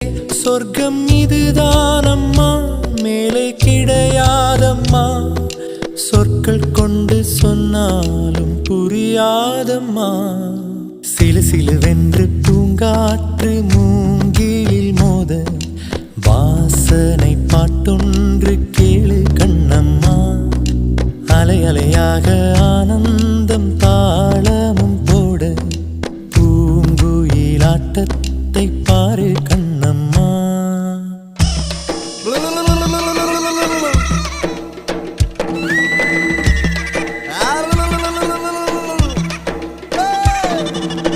சொர்க்கம் இதுதான் அம்மா, மேலே கிடையாதம்மா. சொற்கள் கொண்டு சொன்னாலும் புரியாதம்மா. சிலு சிலுவென்று பூங்காற்று மூங்கிலில் மோத வாசனை பாட்டொன்று கேளு கண்ணம்மா. அலை அலையாக ஆனந்த